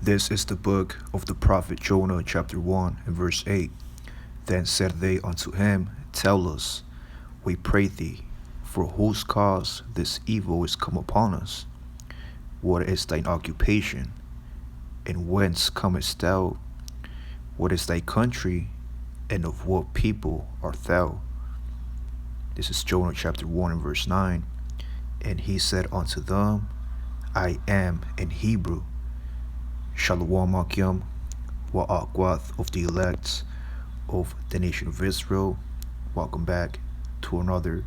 This is the book of the prophet Jonah, chapter 1, and verse 8. Then said they unto him, Tell us, we pray thee, for whose cause this evil is come upon us? What is thine occupation? And whence comest thou? What is thy country? And of what people art thou? This is Jonah chapter 1 and verse 9. And he said unto them, I am in Hebrew. Shalom Akim, Wa'akwath of the elect of the nation of Israel. Welcome back to another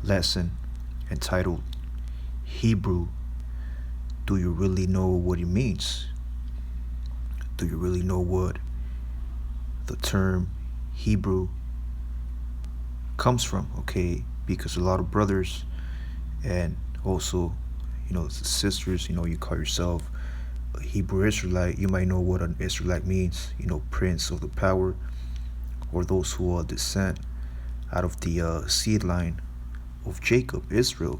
lesson entitled Hebrew. Do you really know what it means? Do you really know what the term Hebrew comes from? Okay, because a lot of brothers and also, sisters, you call yourself a Hebrew Israelite, you might know what an Israelite means, prince of the power, or those who are descent out of the seed line of Jacob, Israel.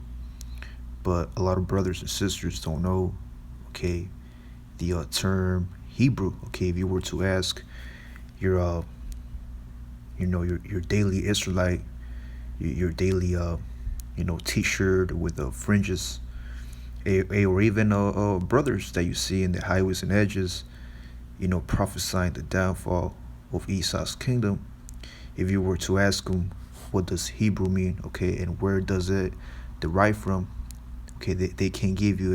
But a lot of brothers and sisters don't know, okay, the term Hebrew. Okay, if you were to ask your your daily Israelite, your daily T-shirt with the fringes, or even brothers that you see in the highways and edges, prophesying the downfall of Esau's kingdom. If you were to ask them, what does Hebrew mean, okay, and where does it derive from, okay, they can't give you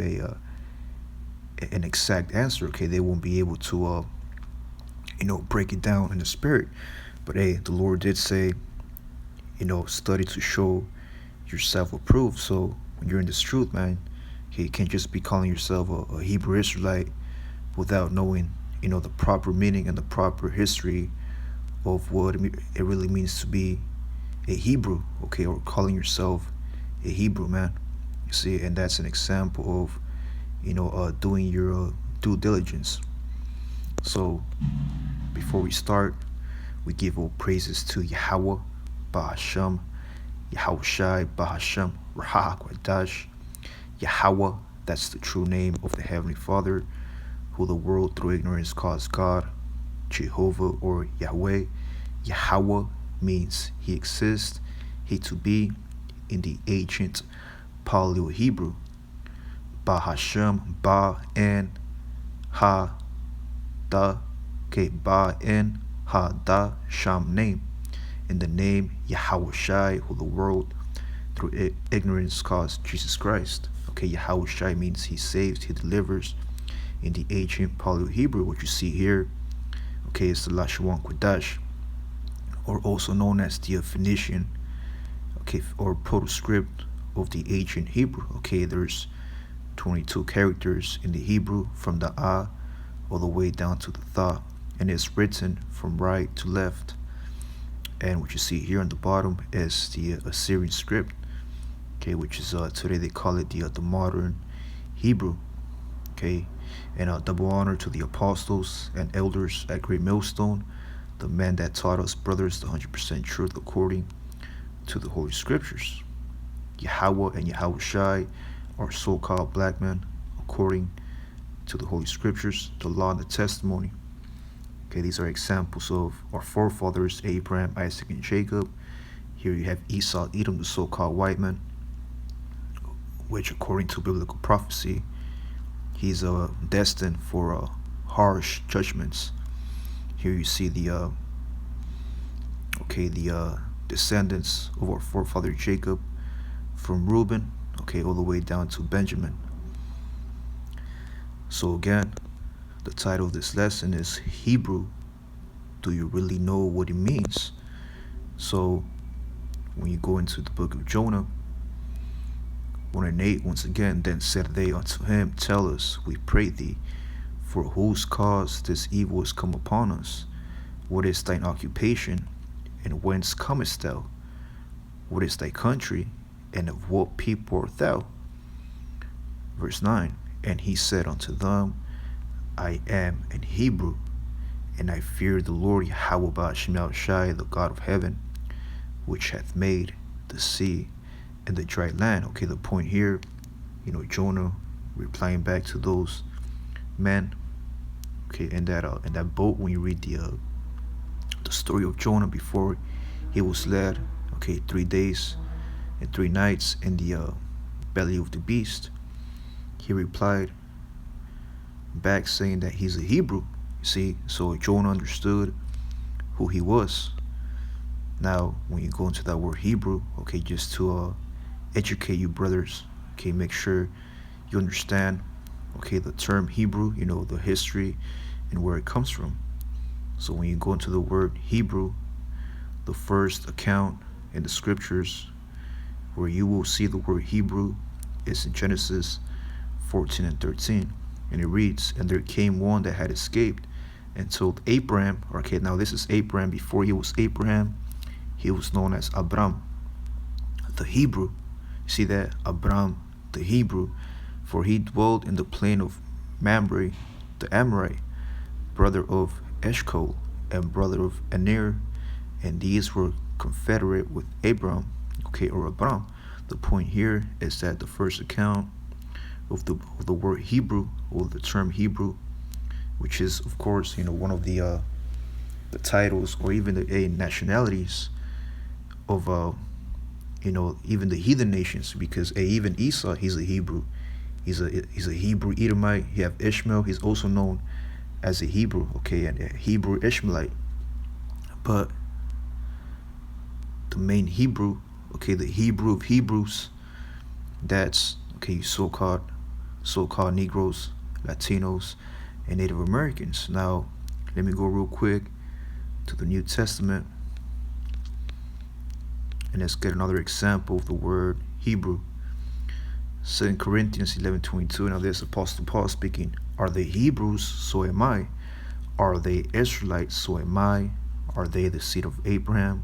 an exact answer. Okay, they won't be able to break it down in the spirit. But hey, the Lord did say, study to show yourself approved. So when you're in this truth, man, okay, you can't just be calling yourself a Hebrew Israelite without knowing, the proper meaning and the proper history of what it really means to be a Hebrew, okay, or calling yourself a Hebrew, man. You see, and that's an example of, doing your due diligence. So before we start, we give all praises to Yahweh, Bahasham, Yahushai, Bahasham, Rahak, Yahweh, that's the true name of the Heavenly Father, who the world through ignorance calls God, Jehovah or Yahweh. Yahweh means he exists, he to be, in the ancient Paleo-Hebrew. Bahasham, Ba and Ha Da, okay, Ba and Ha Da Sham name. In the name Yahushai, who the world through ignorance calls Jesus Christ. Okay, Yahushai means he saves, he delivers. In the ancient Paleo-Hebrew, what you see here, okay, is the Lashawan Kodash, or also known as the Phoenician, okay, or proto-script of the ancient Hebrew. Okay, there's 22 characters in the Hebrew from the A all the way down to the Tha, and it's written from right to left. And what you see here on the bottom is the Assyrian script, okay, which is today they call it the modern Hebrew. Okay, and double honor to the apostles and elders at Great Millstone, the men that taught us brothers the 100% truth according to the Holy Scriptures. Yahweh and Yahushai are so-called black men according to the Holy Scriptures, the law and the testimony. Okay, these are examples of our forefathers, Abraham, Isaac, and Jacob. Here you have Esau, Edom, the so-called white man, which according to biblical prophecy, he's destined for harsh judgments. Here you see the descendants of our forefather Jacob from Reuben, okay, all the way down to Benjamin. So again, the title of this lesson is Hebrew. Do you really know what it means? So when you go into the book of Jonah 1 and 8, once again, then said they unto him, Tell us, we pray thee, for whose cause this evil is come upon us? What is thine occupation? And whence comest thou? What is thy country? And of what people art thou? Verse 9, and he said unto them, I am in Hebrew, and I fear the Lord Yahweh Ba'ashem Shai, the God of heaven, which hath made the sea and the dry land. Okay, the point here, Jonah replying back to those men, Okay, in that boat, when you read the story of Jonah before he was led, okay, 3 days and 3 nights in the belly of the beast, he replied back saying that he's a Hebrew. See, so Jonah understood who he was. Now, when you go into that word Hebrew, okay, just to educate you brothers, okay, make sure you understand, okay, the term Hebrew, the history and where it comes from. So when you go into the word Hebrew, the first account in the scriptures where you will see the word Hebrew is in Genesis 14 and 13. And it reads, "And there came one that had escaped and told Abraham," okay, now this is Abraham before he was Abraham. He was known as Abram, the Hebrew. See that? Abram, the Hebrew. "For he dwelt in the plain of Mamre, the Amorite, brother of Eshcol, and brother of Aner, and these were confederate with Abram," okay, or Abram. The point here is that the first account of the word Hebrew, or the term Hebrew, which is of course one of the titles or even the nationalities of even the heathen nations, because even Esau, he's a Hebrew. He's a Hebrew Edomite. You have Ishmael, he's also known as a Hebrew, okay, and a Hebrew Ishmaelite. But the main Hebrew, okay, the Hebrew of Hebrews, that's okay, so-called Negroes, Latinos, and Native Americans. Now, let me go real quick to the New Testament, and let's get another example of the word Hebrew. 2 Corinthians 11:22. Now there's Apostle Paul speaking. "Are they Hebrews? So am I. Are they Israelites? So am I. Are they the seed of Abraham?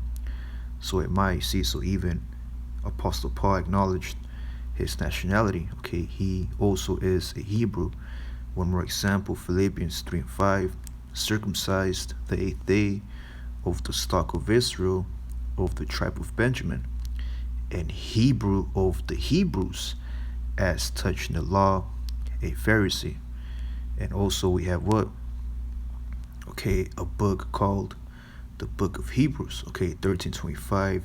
So am I." You see, so even Apostle Paul acknowledged his nationality. Okay, he also is a Hebrew. One more example, Philippians 3:5. "Circumcised the 8th day, of the stock of Israel, of the tribe of Benjamin, and Hebrew of the Hebrews, as touching the law, a Pharisee." And also we have what? Okay, a book called the Book of Hebrews. Okay, 13:25.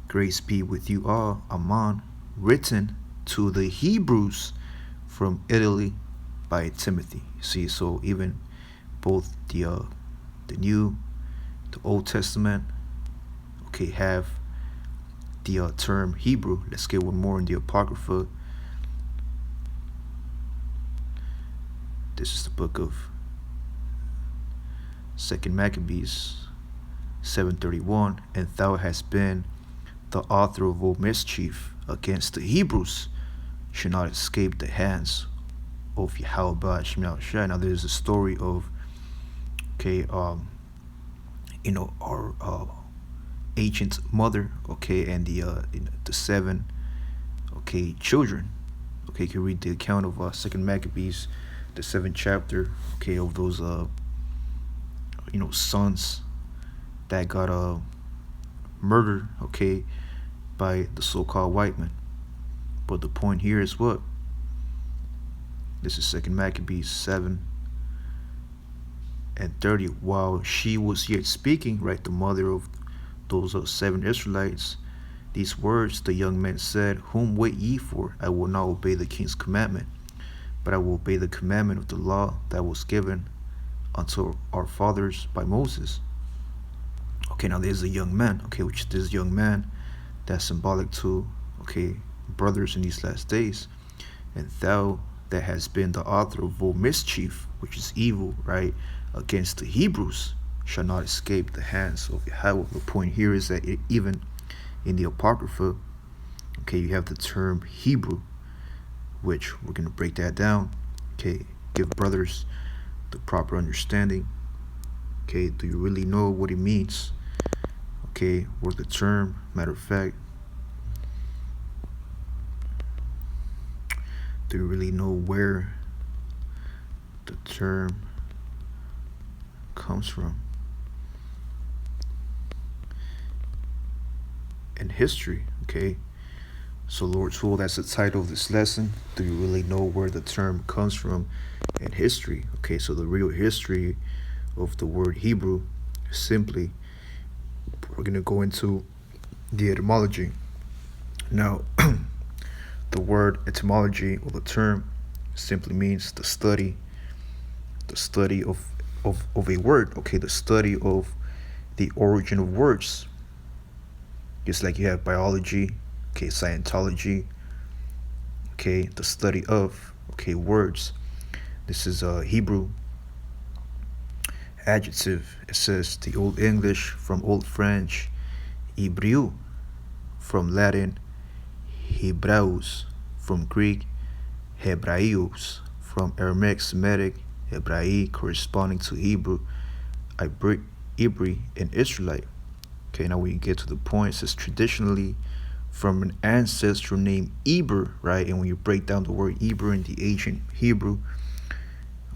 "Grace be with you all, Amen, written to the Hebrews from Italy by Timothy." See, so even both the New, the Old Testament, okay, have the term Hebrew. Let's get one more in the Apocrypha. This is the book of 2 Maccabees 7:31. "And thou hast been the author of all mischief against the Hebrews, should not escape the hands of Yahweh Shemel Shai." Now there's a story of okay, our ancient mother, okay, and the seven okay children. Okay, you can read the account of 2 Maccabees, the 7th chapter, okay, of those sons that got murdered, okay, by the so-called white men. But the point here is what? This is 2 Maccabees 7:30. "While she was yet speaking," right, the mother of those 7 Israelites, "these words the young men said, Whom wait ye for? I will not obey the king's commandment, but I will obey the commandment of the law that was given unto our fathers by Moses." Okay, now there's a young man, okay, which this young man that's symbolic to, okay, brothers in these last days. "And thou that has been the author of all mischief," which is evil, right, "against the Hebrews, shall not escape the hands of Yahweh." The point here is that even in the Apocrypha, okay, you have the term Hebrew, which we're going to break that down, okay, give brothers the proper understanding. Okay, do you really know what it means? Okay, or the term, matter of fact, do you really know where the term comes from? In history, okay? So, Lord Tool, that's the title of this lesson. Do you really know where the term comes from in history? Okay, so the real history of the word Hebrew is simply, we're going to go into the etymology. Now, the word etymology or the term simply means the study of a word. Okay, the study of the origin of words. Just like you have biology, okay, Scientology, okay, the study of, okay, words. This is a Hebrew adjective. It says the Old English from Old French, Hébreu, from Latin, Hebraeus, from Greek, Hebraios, from Aramaic Semitic, Hebrae, corresponding to Hebrew, Ibri, and Israelite. Okay, now we get to the point. It says traditionally from an ancestor named Eber, right? And when you break down the word Eber in the ancient Hebrew,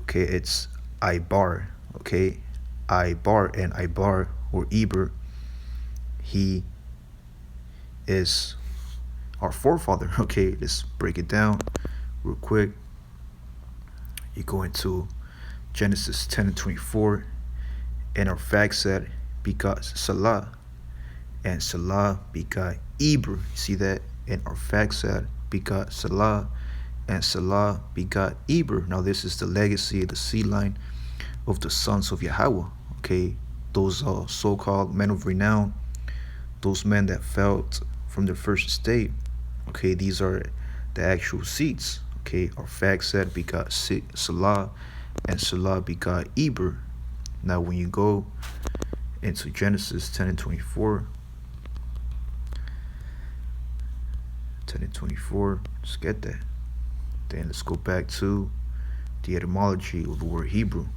okay, it's Ibar, okay? Ibar, and Ibar or Eber, he is our forefather. Okay, let's break it down real quick. You go into Genesis 10 and 24, and our fact said begot Salah, and Salah begot Eber. You see that? And our fact said begot Salah, and Salah begot Eber. Now this is the legacy, the seed line of the sons of Yahweh. Okay, those so-called men of renown, those men that felt from the first estate. Okay, these are the actual seeds. Okay, our fact said begot Salah, and Salah begot Eber. Now when you go into Genesis 10 and 24, 10 and 24, let's get that. Then let's go back to the etymology of the word Hebrew.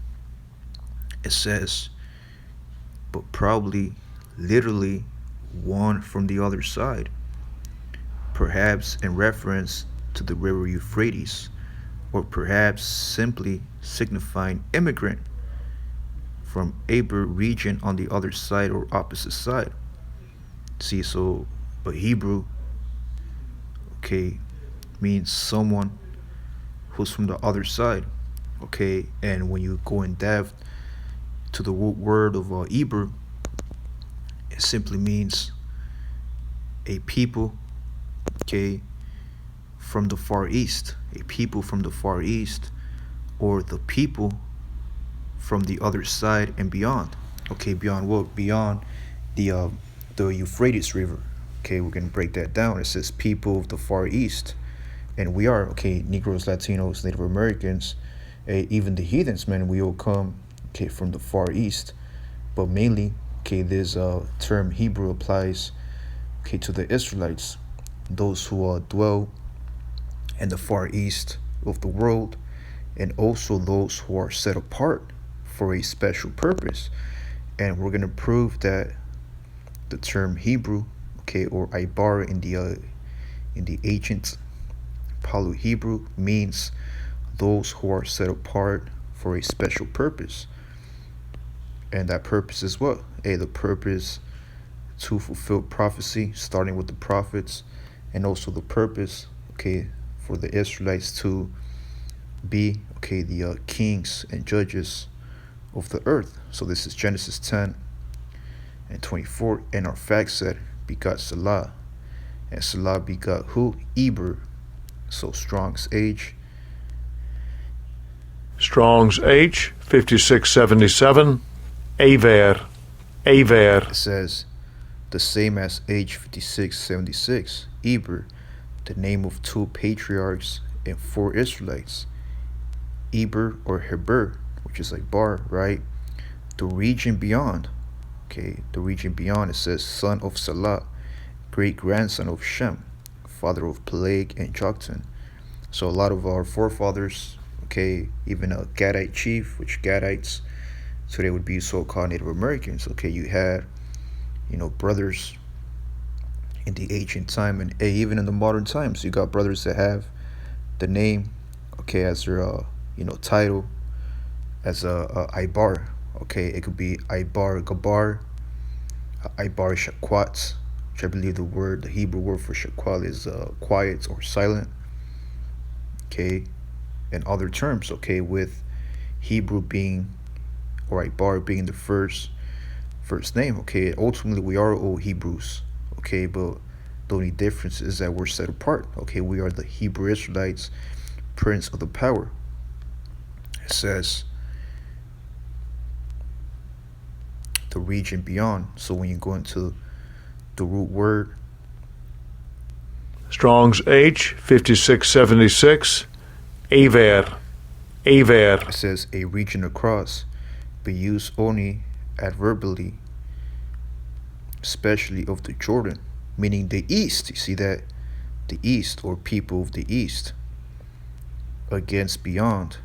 It says, but probably literally one from the other side, perhaps in reference to the river Euphrates, or perhaps simply signifying immigrant from Aber region on the other side or opposite side. See, so a Hebrew, okay, means someone who's from the other side. Okay, and when you go in depth to the word of Hebrew, it simply means a people, okay, from the Far East, a people from the Far East, or the people from the other side and beyond. Okay, beyond what? Beyond the Euphrates River. Okay, we're gonna break that down. It says people of the Far East, and we are, okay, Negroes, Latinos, Native Americans, even the heathens, man. We all come, okay, from the Far East, but mainly, okay, this term Hebrew applies, okay, to the Israelites, those who dwell in the Far East of the world, and also those who are set apart for a special purpose. And we're going to prove that the term Hebrew, okay, or Ibar in the ancient Paleo-Hebrew means those who are set apart for a special purpose. And that purpose is what? The purpose to fulfill prophecy, starting with the prophets, and also the purpose, okay, for the Israelites to be, okay, the kings and judges of the earth. So this is Genesis 10 and 24, and our fact said begot Salah, and Salah begot who? Eber. So Strong's H 5677, Aver. It says the same as H5676, Eber, the name of two patriarchs and four Israelites. Eber or Heber, which is like bar, right? The region beyond. Okay, the region beyond, it says son of Salah, great grandson of Shem, father of Peleg and Joktan. So a lot of our forefathers, okay, even a Gadite chief, which Gadites today would be so-called Native Americans. Okay, you had, brothers in the ancient time, and even in the modern times, you got brothers that have the name, okay, as their title, as a Ibar. Okay, it could be Ibar Gabar, Ibar Shakwat, which I believe the Hebrew word for shakal is quiet or silent. Okay, and other terms. Okay, with Hebrew being, or Ibar being the first name. Okay, ultimately we are all Hebrews. Okay, but the only difference is that we're set apart. Okay, we are the Hebrew Israelites, prince of the power. It says the region beyond. So when you go into the root word, Strong's H 5676. Aver. Aver. it says a region across, but used only adverbially, especially of the Jordan, meaning the east. You see that? The east, or people of the east. Against, beyond,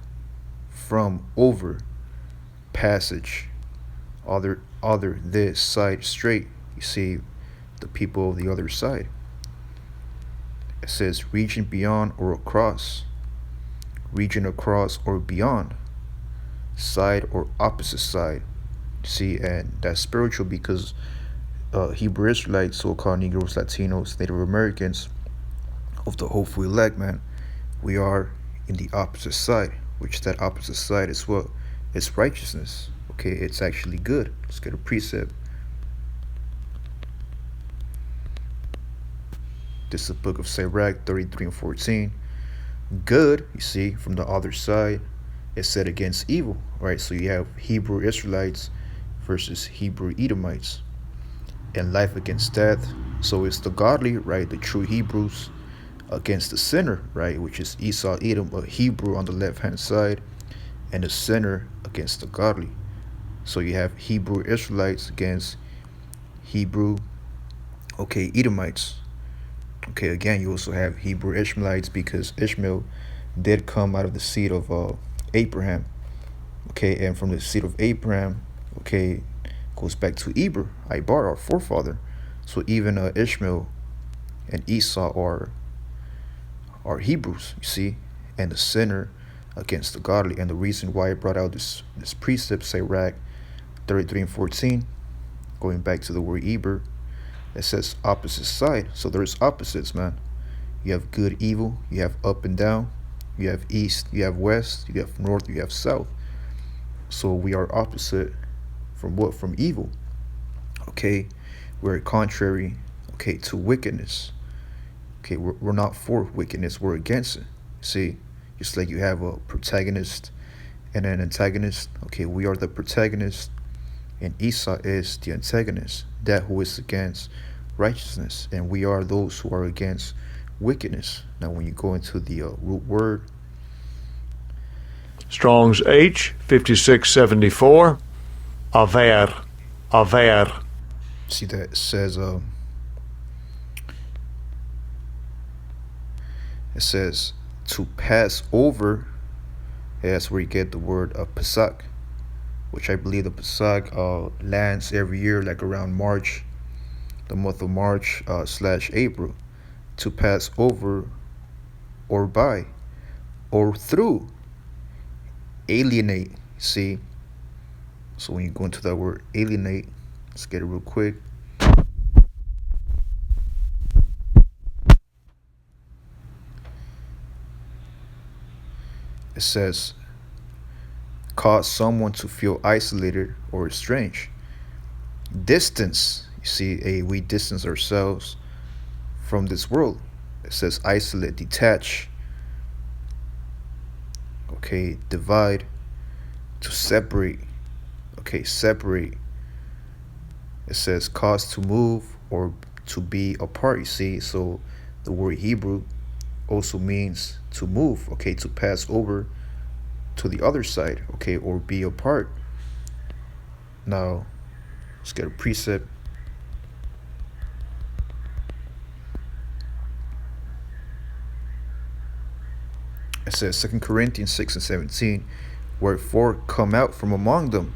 from, over, passage, other, this, side, straight. You see, the people of the other side. It says region beyond or across, region across or beyond, side or opposite side. See, and that's spiritual because Hebrew Israelites, so-called Negroes, Latinos, Native Americans of the hopeful elect, man, we are in the opposite side, which that opposite side is what? It's righteousness. Okay, it's actually good. Let's get a precept. This is the book of Sirach 33 and 14. Good, you see, from the other side, is set against evil, right? So you have Hebrew Israelites versus Hebrew Edomites, and life against death. So it's the godly, right? The true Hebrews against the sinner, right? Which is Esau, Edom, a Hebrew on the left-hand side, and the sinner against the godly. So you have Hebrew Israelites against Hebrew, okay, Edomites. Okay, again, you also have Hebrew Ishmaelites because Ishmael did come out of the seed of Abraham. Okay, and from the seed of Abraham, okay, goes back to Iber, our forefather. So even Ishmael and Esau are Hebrews, you see, and the sinner against the godly. And the reason why I brought out this precept, Sirach 33 and 14, going back to the word Eber, it says opposite side. So there's opposites, man. You have good, evil. You have up and down. You have east. You have west. You have north. You have south. So we are opposite from what? From evil. Okay, we're contrary. Okay, to wickedness. Okay, we're not for wickedness. We're against it. See, just like you have a protagonist and an antagonist. Okay, we are the protagonist, and Esau is the antagonist, that who is against righteousness, and we are those who are against wickedness. Now, when you go into the root word, Strong's H 5674. Aver. Aver. see that it says to pass over. That's where you get the word Pesach, which I believe the Pesach lands every year, like around March, the month of March / April. To pass over, or by, or through, alienate. See, so when you go into that word alienate, let's get it real quick. It says cause someone to feel isolated or estranged. Distance, you see, we distance ourselves from this world. It says isolate, detach. Okay, divide, to separate. Okay, separate. It says cause to move or to be apart. You see, so the word Hebrew also means to move. Okay, to pass over to the other side. Okay, or be apart. Now, let's get a precept. It says 2 Corinthians 6 and 17, wherefore come out from among them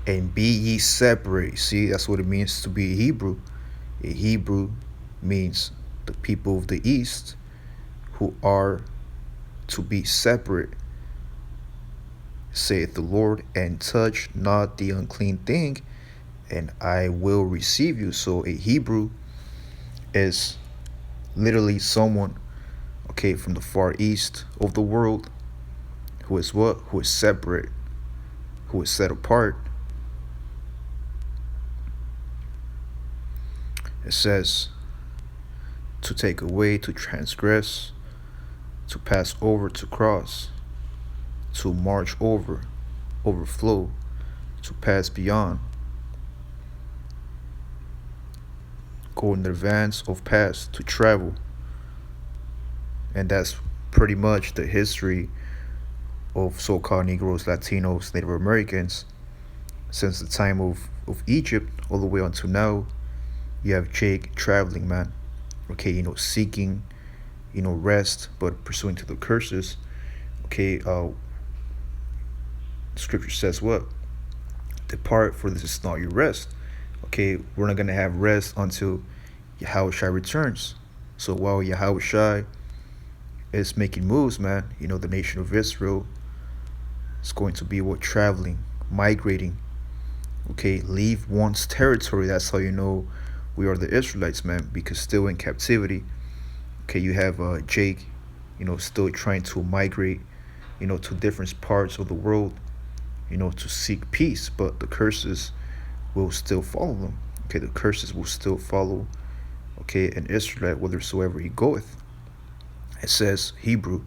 and be ye separate. See, that's what it means to be a Hebrew. A Hebrew means the people of the East who are to be separate, saith the Lord, and touch not the unclean thing, and I will receive you. So a Hebrew is literally someone, okay, from the far east of the world, who is what? Who is separate, who is set apart. It says to take away, to transgress, to pass over, to cross, to march over, overflow, to pass beyond, go in advance of past, to travel. And that's pretty much the history of so-called Negroes, Latinos, Native Americans since the time of Egypt all the way until now. You have Jake traveling, man. Okay, seeking, rest, but pursuing to the curses. Okay, scripture says what? Depart, for this is not your rest. Okay, we're not gonna have rest until Yahushua returns. So while Yahushua is making moves, man, the nation of Israel is going to be what? Traveling, migrating. Okay, leave one's territory. That's how you know we are the Israelites, man, because still in captivity. Okay, you have Jake, still trying to migrate, to different parts of the world, to seek peace, but the curses will still follow them. Okay, the curses will still follow, okay, an Israelite whithersoever he goeth. It says Hebrew,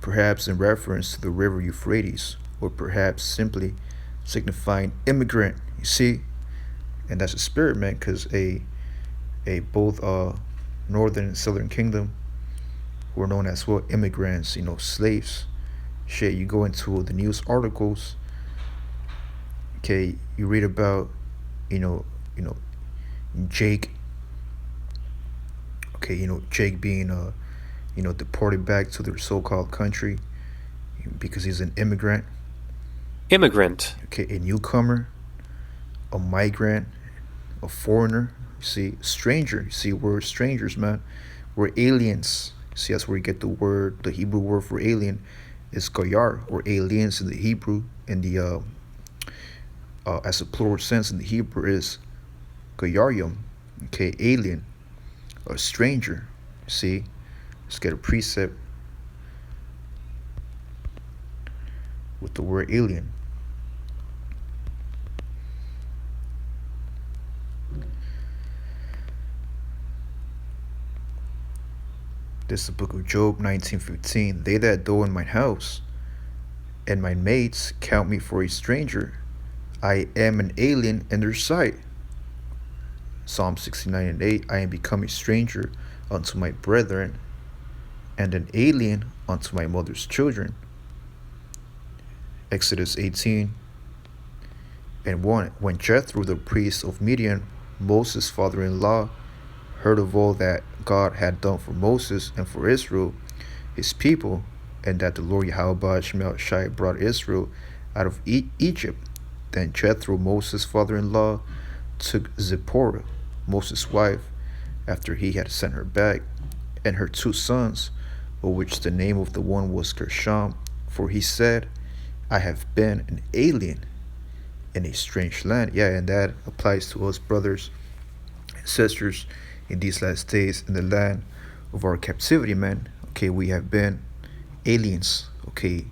perhaps in reference to the river Euphrates, or perhaps simply signifying immigrant. You see, and that's a spirit, man, because both northern and southern kingdom were known as what? Immigrants, slaves. Shit, you go into the news articles, okay, you read about, Jake, okay, Jake being deported back to their so-called country because he's an immigrant. Immigrant. Okay, a newcomer, a migrant, a foreigner. You see, stranger. You see, we're strangers, man. We're aliens. See, that's where you get the Hebrew word for alien is goyar, or aliens in the Hebrew. In the as a plural sense in the Hebrew is goyaryum. Okay, alien, a stranger. See, let's get a precept with the word alien. This is the book of Job 19:15. They that dwell in mine house and my mates count me for a stranger. I am an alien in their sight. Psalm 69:8. I am become a stranger unto my brethren, and an alien unto my mother's children. Exodus 18:1. When Jethro, the priest of Midian, Moses' father-in-law, heard of all that God had done for Moses and for Israel, his people, and that the Lord Yahweh Shai brought Israel out of Egypt, then Jethro, Moses' father-in-law, took Zipporah, Moses' wife, after he had sent her back, and her 2 sons, of which the name of the one was Gershom, for he said, I have been an alien in a strange land. Yeah, and that applies to us, brothers and sisters, in these last days, in the land of our captivity, man. Okay, we have been aliens, okay,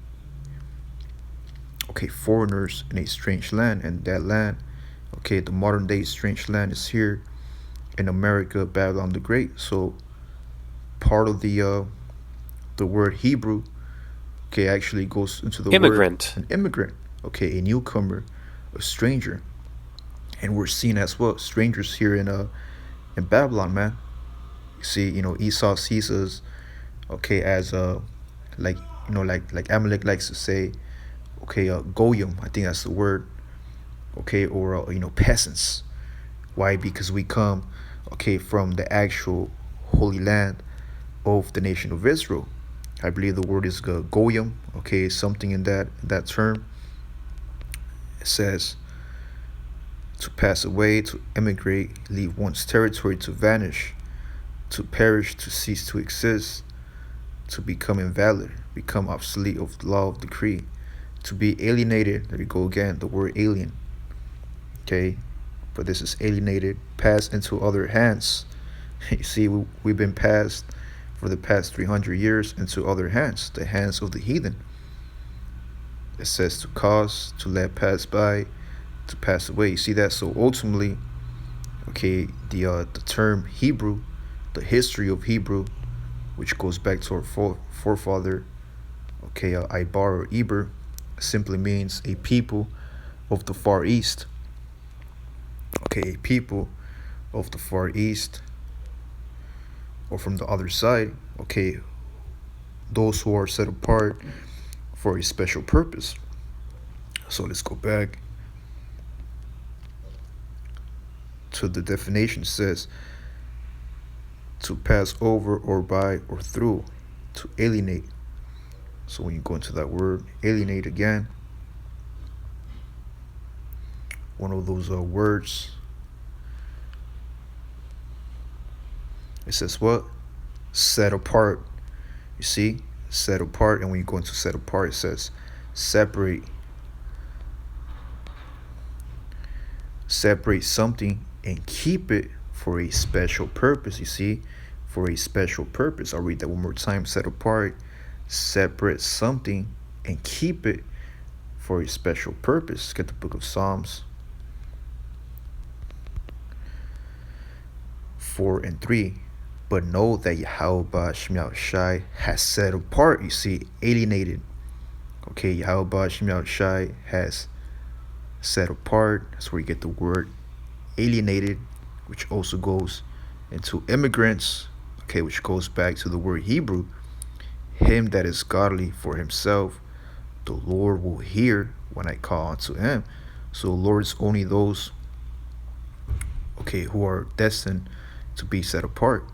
foreigners in a strange land, and that land, okay, the modern day strange land is here in America, Babylon the Great. So part of the word Hebrew, okay, actually goes into the Immigrant. word an immigrant, okay, a newcomer, a stranger, and we're seen as what? Strangers here in Babylon, man. You see, Esau sees us, okay, as like like Amalek likes to say, okay, goyim, I think that's the word, okay, or peasants. Why? Because we come, okay, from the actual holy land of the nation of Israel. I believe the word is goyim, okay, something in that term. It says to pass away, to emigrate, leave one's territory, to vanish, to perish, to cease to exist, to become invalid, become obsolete of the law of decree, to be alienated. There you go again, the word alien. Okay, but this is alienated, passed into other hands. You see, we've been passed for the past 300 years into other hands, the hands of the heathen. It says to cause, to let pass by, to pass away. You see that? So ultimately, okay, the term Hebrew, the history of Hebrew, which goes back to our forefather, okay, Ibar or Eber, simply means a people of the Far East. Okay, a people of the Far East, or from the other side, okay, those who are set apart for a special purpose. So let's go back to the definition. It says to pass over or by or through, to alienate. So when you go into that word alienate again, one of those words, it says what? Set apart. You see, set apart. And when you go into set apart, it says separate something and keep it for a special purpose. You see, for a special purpose. I'll read that one more time. Set apart, separate something and keep it for a special purpose. Get the book of Psalms 4:3. But know that Yahweh Shemel Shai has set apart. You see, alienated. Okay, Yahweh Shemel Shai has set apart. That's where you get the word alienated, which also goes into immigrants. Okay, which goes back to the word Hebrew. Him that is godly for himself, the Lord will hear when I call unto him. So Lord is only those, okay, who are destined to be set apart.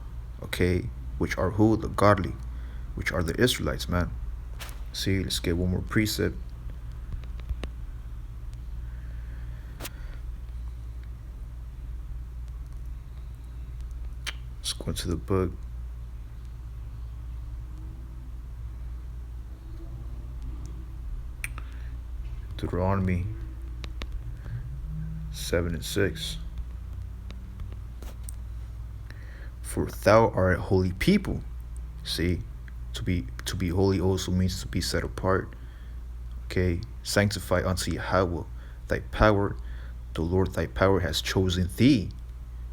Okay, which are who? The godly, which are the Israelites, man. See, let's get one more precept. Let's go into the book. Deuteronomy 7:6. For thou art a holy people. See, to be holy also means to be set apart. Okay, sanctify unto Yahweh thy power. The Lord thy power has chosen thee.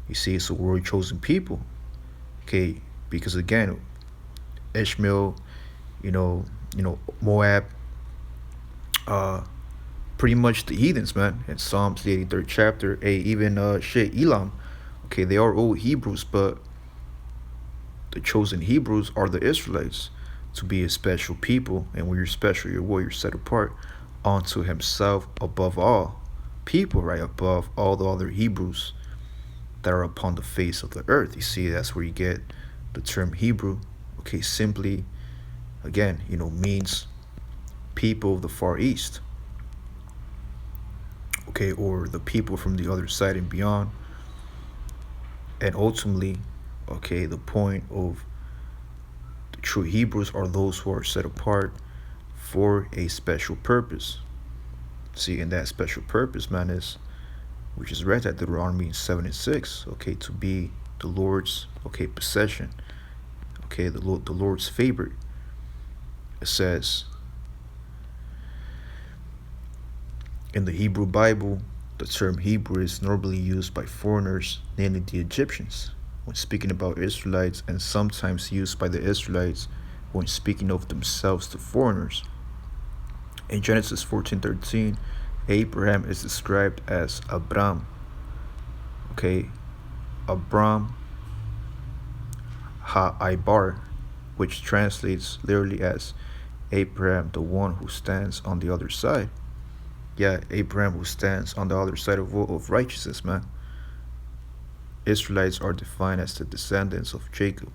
You see, so we're a chosen people. Okay, because again, Ishmael, Moab, pretty much the heathens, man. In Psalms the 83rd chapter, even Elam. Okay, they are all Hebrews, but the chosen Hebrews are the Israelites, to be a special people. And when you're special, you're set apart unto himself above all people, right? Above all the other Hebrews that are upon the face of the earth. You see, that's where you get the term Hebrew. Okay, simply, again, means people of the Far East. Okay, or the people from the other side and beyond. And ultimately, okay, the point of the true Hebrews are those who are set apart for a special purpose. See, and that special purpose, man, is, which is read at Deuteronomy 7:6, okay, to be the Lord's, okay, possession, okay, the Lord's favorite. It says in the Hebrew Bible, the term Hebrew is normally used by foreigners, namely the Egyptians, when speaking about Israelites, and sometimes used by the Israelites when speaking of themselves to foreigners. In Genesis 14:13, Abraham is described as Abram. Okay, Abram Ha-Ibar, which translates literally as Abraham, the one who stands on the other side. Yeah, Abraham who stands on the other side of righteousness, man. Israelites are defined as the descendants of Jacob,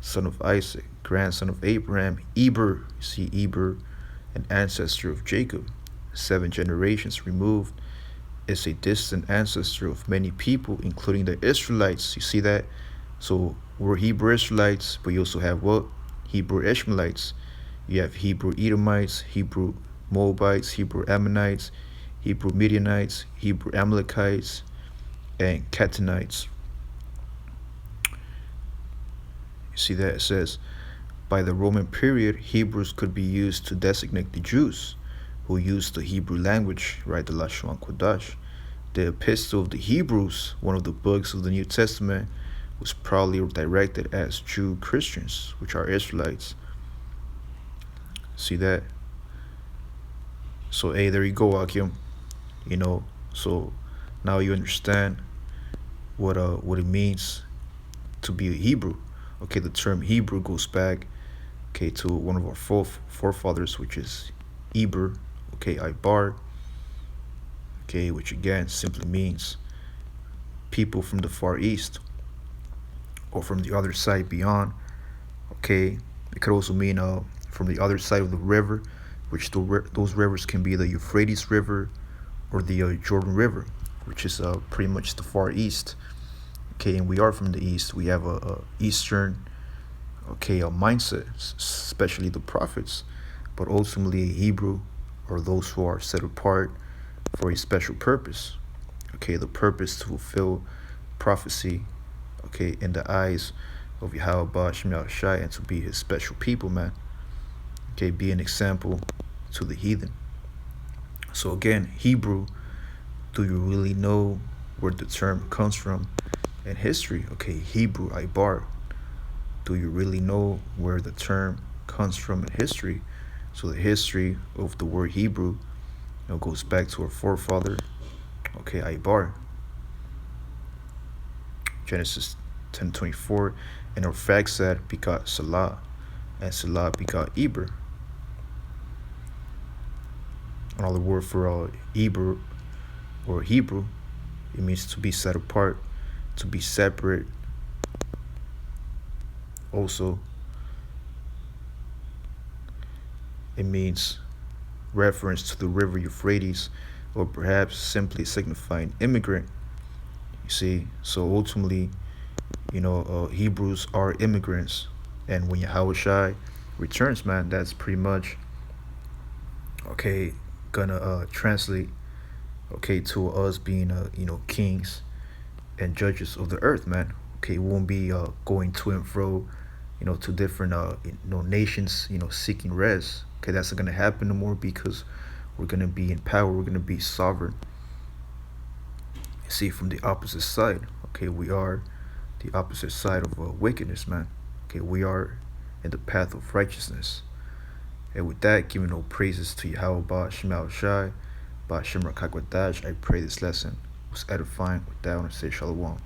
son of Isaac, grandson of Abraham. Eber, you see, Eber, an ancestor of Jacob, 7 generations removed, is a distant ancestor of many people, including the Israelites. You see that? So we're Hebrew Israelites, but you also have what? Hebrew Ishmaelites. You have Hebrew Edomites, Hebrew Moabites, Hebrew Ammonites, Hebrew Midianites, Hebrew Amalekites, and Canaanites. You see that? It says, by the Roman period, Hebrews could be used to designate the Jews who used the Hebrew language, right? The Lashon Kodash. The Epistle of the Hebrews, one of the books of the New Testament, was probably directed as Jew Christians, which are Israelites. See that? So, hey, there you go, Akim. So now you understand what it means to be a Hebrew. Okay, the term Hebrew goes back, okay, to one of our forefathers, which is Eber, okay, Ibar, okay, which again simply means people from the Far East or from the other side beyond. Okay, it could also mean from the other side of the river, which those rivers can be the Euphrates River or the Jordan River, which is pretty much the Far East. Okay, and we are from the East. We have a Eastern, okay, a mindset, especially the prophets, but ultimately a Hebrew or those who are set apart for a special purpose. Okay, the purpose to fulfill prophecy, okay, in the eyes of Yahweh Shem Shai, and to be his special people, man. Okay, be an example to the heathen. So again, Hebrew, do you really know where the term comes from in history? Okay, Hebrew, Ibar. Do you really know where the term comes from in history? So the history of the word Hebrew, goes back to our forefather, okay, Ibar. Genesis 10:24, and Arphaxad begot Salah, and Salah begot Eber. Another word for Eber or Hebrew, it means to be set apart, to be separate. Also, it means reference to the river Euphrates, or perhaps simply signifying immigrant. You see, so ultimately, Hebrews are immigrants, and when Yahweh Shai returns, man, that's pretty much okay gonna translate okay to us being kings and judges of the earth, man. Okay, we won't be going to and fro, to different nations, seeking rest. Okay, that's not gonna happen no more because we're gonna be in power. We're gonna be sovereign. See, from the opposite side. Okay, we are the opposite side of wickedness, man. Okay, we are in the path of righteousness. And with that, giving no praises to Yahweh Shema Shai, Ba Shem Rakakwadash, I pray this lesson was edifying. With that, I want to say Shalom.